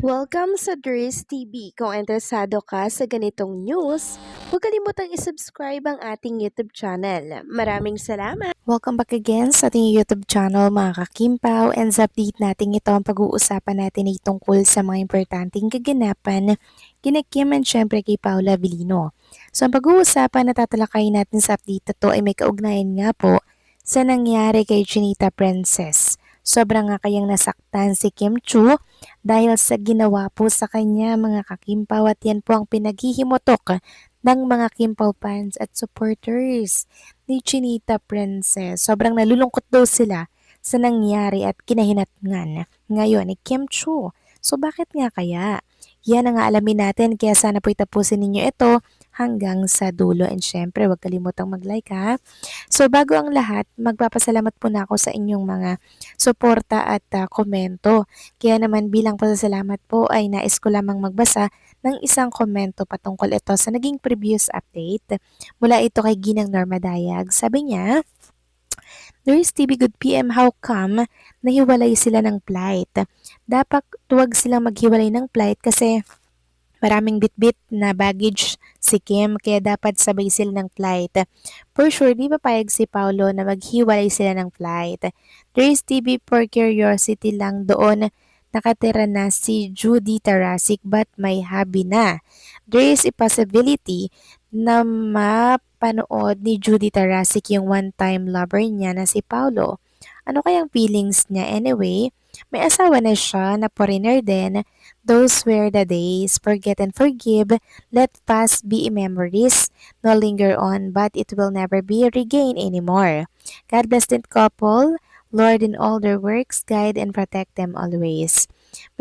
Welcome sa Dries TV. Kung interesado ka sa ganitong news, huwag kalimutang isubscribe ang ating YouTube channel. Maraming salamat! Welcome back again sa ating YouTube channel mga kakimpaw, and sa update natin ito ang pag-uusapan natin ay tungkol sa mga importanteng kaganapan kina Kim and syempre kay Paula Avellino. So ang pag-uusapan na tatalakayin natin sa update na to ay may kaugnayan nga po sa nangyari kay Chinita Princess. Sobrang nga kayang nasaktan si Kim Chu dahil sa ginawa po sa kanya mga kakimpaw, at yan po ang pinaghihimutok ng mga Kimpaw fans at supporters ni Chinita Princess. Sobrang nalulungkot daw sila sa nangyari at kinahinatnan ngayon ni Kim Chu. So bakit nga kaya? Yan ang alamin natin, kaya sana po itapusin ninyo ito hanggang sa dulo. And syempre, huwag kalimutang mag-like ha. So bago ang lahat, magpapasalamat po na ako sa inyong mga suporta at komento. Kaya naman bilang pasasalamat po ay nais ko lamang magbasa ng isang komento patungkol ito sa naging previous update. Mula ito kay Ginang Norma Dayag. Sabi niya, Nurse TV Good PM, how come nahiwalay sila ng flight? Dapat tuwag silang maghiwalay ng flight kasi maraming bitbit na baggage si Kim, kaya dapat sabay sila ng flight. For sure, di papayag si Paolo na maghiwalay sila ng flight. Nurse TV, for curiosity lang, doon nakatira na si Judy Tarasic but may hubby na. There is a possibility na mapanood ni Judy Tarasic yung one-time lover niya na si Paulo. Ano kayang feelings niya anyway? May asawa na siya na foreigner din. Those were the days. Forget and forgive. Let past be memories. No linger on, but it will never be regained anymore. God bless the couple. Lord, in all their works, guide and protect them always.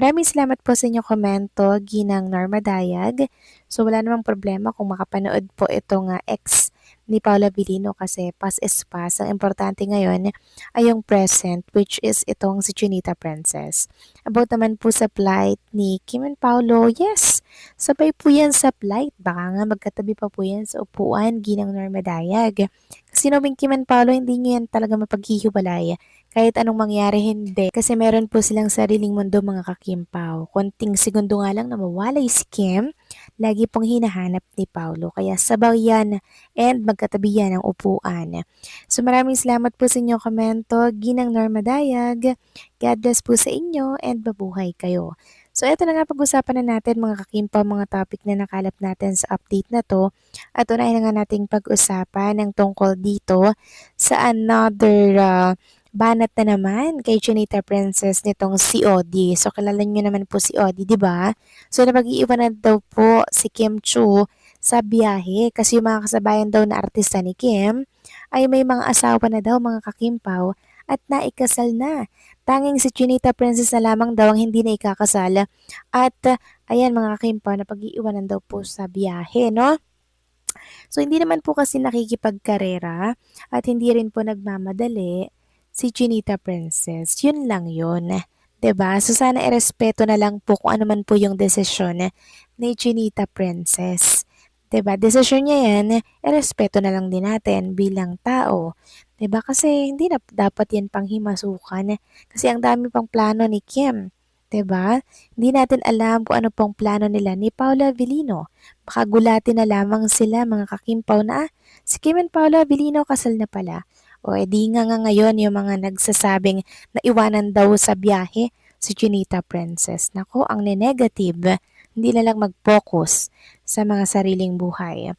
Maraming salamat po sa inyong komento, Ginang Norma Dayag. So wala namang problema kung makapanood po itong ex ni Paula Avellino kasi past is past. Ang importante ngayon ay yung present, which is itong si Chinita Princess. About naman po sa flight ni Kim and Paolo, yes, sabay po yan sa flight. Baka nga magkatabi pa po yan sa upuan, Ginang Norma Dayag. Kasi knowing Kim and Paolo, hindi nyo yan talaga mapaghihiwalay. Kahit anong mangyari, hindi. Kasi meron po silang sariling mundo mga kakimpaw. Konting segundo nga lang na mawalay si Kim, lagi pong hinahanap ni Paulo. Kaya sabaw yan and magkatabi yan ang upuan. So maraming salamat po sa inyong komento, Ginang Norma Dayag. God bless po sa inyo and babuhay kayo. So ito na nga pag-usapan na natin mga kakimpaw, mga topic na nakalap natin sa update na to. At unahin na nga nating pag-usapan ng tungkol dito sa another banat na naman kay Chinita Princess nitong si Odi. So kilala niyo naman po si Odi, di ba? So napag-iiwanan daw po si Kim Chu sa biyahe kasi yung mga kasabayan daw na artista ni Kim ay may mga asawa na daw mga kakimpaw at naikasal na. Tanging si Chinita Princess na lamang daw ang hindi na ikakasal. At ayan mga kakimpaw, napag-iiwanan daw po sa biyahe, no? So hindi naman po kasi nakikipagkarera at hindi rin po nagmamadali si Chinita Princess. Yun lang yun. 'Di ba? So sana irespeto na lang po kung ano man po yung desisyon ni Chinita Princess. 'Di ba? Desisyon niya yan, irespeto na lang din natin bilang tao. 'Di ba? Kasi hindi na dapat yan panghimasukan. Kasi ang dami pang plano ni Kim. 'Di ba? Hindi natin alam kung ano pong plano nila ni Paula Avellino. Baka gulatin na lamang sila mga kakimpaw na si Kim and Paula Avellino kasal na pala. O edi nga ngayon yung mga nagsasabing na iwanan daw sa biyahe si Chinita Princess. Nako, ang negative, hindi na lang mag-focus sa mga sariling buhay.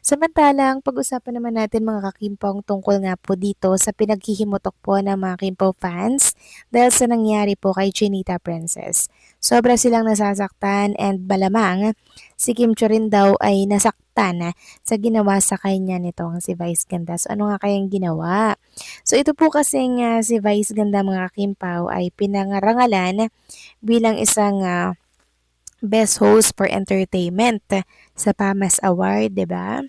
Samantalang, pag-usapan naman natin mga kakimpong tungkol nga po dito sa pinaghihimutok po ng mga Kimpaw fans dahil sa nangyari po kay Chinita Princess. Sobra silang nasasaktan and balamang si Kim Cho rin daw ay nasaktan sa ginawa sa kanya nitong si Vice Ganda. So ano nga kayang ginawa? So ito po kasing si Vice Ganda mga Kimpaw ay pinangarangalan bilang isang best host for entertainment sa PAMAS Award, 'di ba?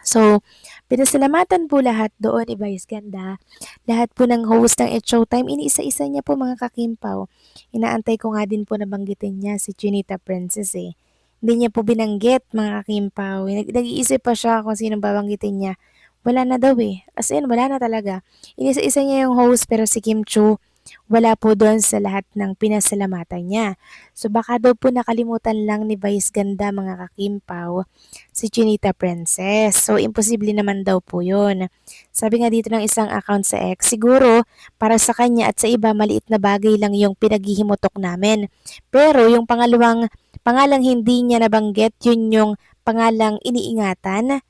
So, pinasalamatan po lahat doon, Vice Ganda. Lahat po ng host ng It's Showtime, iniisa-isa niya po mga kakimpaw. Inaantay ko nga din po na banggitin niya si Chinita Princess eh. Hindi niya po binanggit mga kakimpaw. Nag-iisip pa siya kung sino babanggitin niya. Wala na daw eh. As in, wala na talaga. Inisa-isa niya yung host pero si Kim Chu wala po doon sa lahat ng pinasalamatan niya. So baka daw po nakalimutan lang ni Vice Ganda mga kakimpaw si Chinita Princess. So imposible naman daw po yun. Sabi nga dito ng isang account sa X, siguro para sa kanya at sa iba maliit na bagay lang yung pinaghihimutok namin. Pero yung pangalang hindi niya nabanggit, yun yung pangalang iniingatan,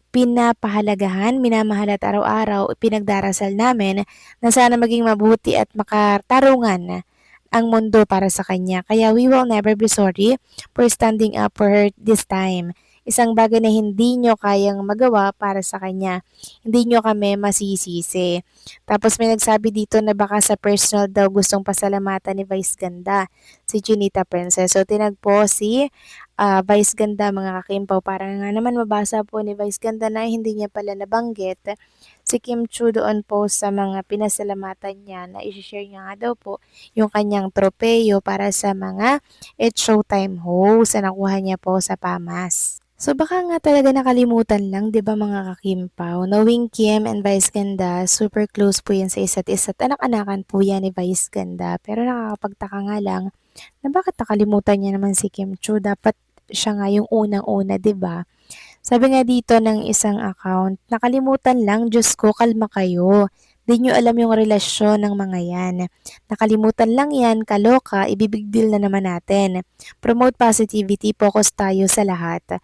pinapahalagahan, minamahal at araw-araw pinagdarasal namin na sana maging mabuti at makatarungan ang mundo para sa kanya. Kaya we will never be sorry for standing up for her this time. Isang bagay na hindi nyo kayang magawa para sa kanya. Hindi nyo kami masisisi. Tapos may nagsabi dito na baka sa personal daw gustong pasalamatan ni Vice Ganda, si Chinita Princess. So tinagpo si Vice Ganda mga kakimpaw. Para nga naman mabasa po ni Vice Ganda na hindi niya pala nabanggit si Kim Chu doon po sa mga pinasalamatan niya na i-share niya nga daw po yung kanyang tropeyo para sa mga It's Showtime host na nakuha niya po sa PAMAS. So baka nga talaga nakalimutan lang, 'di ba mga kakimpaw? Knowing Kim and Vice Ganda, super close po yan sa isa't isa at anak-anakan po yan ni Vice Ganda. Pero nakakapagtaka nga lang na bakit nakalimutan niya naman si Kim Chu? Dapat siya nga yung unang-una, 'di ba? Sabi nga dito ng isang account, nakalimutan lang, Diyos ko, kalma kayo. Di nyo alam yung relasyon ng mga yan. Nakalimutan lang yan, kaloka, ibibig deal na naman natin. Promote positivity, focus tayo sa lahat.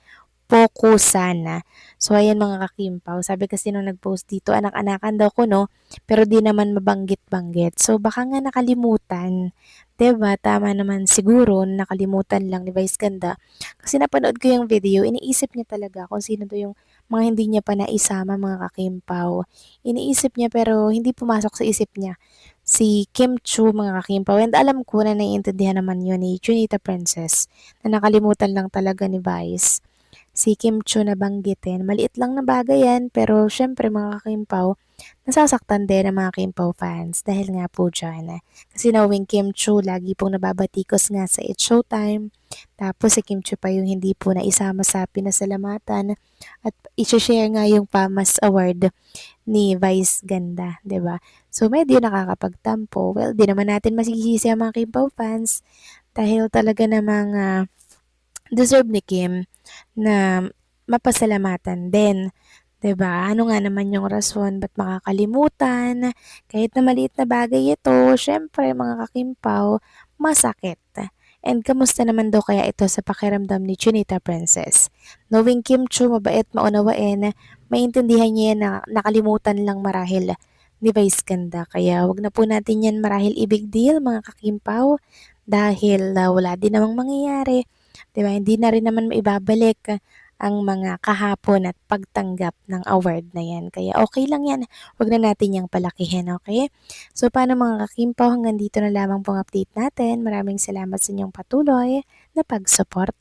Fokusan. So, ayan mga kakimpaw. Sabi kasi nung nag-post dito, anak-anakan daw ko, no? Pero di naman mabanggit-banggit. So, baka nga nakalimutan. 'Di ba? Tama naman siguro na nakalimutan lang ni Vice Ganda. Kasi napanood ko yung video, iniisip niya talaga kung sino to yung mga hindi niya pa naisama mga kakimpaw. Iniisip niya pero hindi pumasok sa isip niya si Kim Chu mga kakimpaw. And alam ko na naiintindihan naman yun ni Junita Princess na nakalimutan lang talaga ni Vice si Kim Chu na banggitin. Maliit lang na bagay yan, pero syempre mga kakimpaw, nasasaktan din ang mga Kimpaw fans dahil nga po dyan. Kasi knowing Kim Chu, lagi pong nababatikos nga sa It's Showtime. Tapos si Kim Chu pa yung hindi po naisama sa pinasalamatan at i-share nga yung PAMAS Award ni Vice Ganda, 'di ba? So medyo nakakapagtampo. Well, di naman natin masisisi ang mga Kimpaw fans dahil talaga namang deserve ni Kim na mapasalamatan din. 'Di ba? Ano nga naman yung rason ba't makakalimutan? Kahit na maliit na bagay ito, syempre mga kakimpaw, masakit. And kamusta naman daw kaya ito sa pakiramdam ni Chinita Princess? Knowing Kim Chu mabait, maunawain, maintindihan niya yan na nakalimutan lang marahil ni Vice Ganda. Kaya wag na po natin yan marahil ibig deal mga kakimpaw dahil wala din namang mangyayari. 'Di ba? Hindi na rin naman maibabalik ang mga kahapon at pagtanggap ng award na yan. Kaya okay lang yan. Huwag na natin yung palakihin, okay? So, paano mga kakimpaw? Hanggang dito na lamang pong update natin. Maraming salamat sa inyong patuloy na pagsuporta.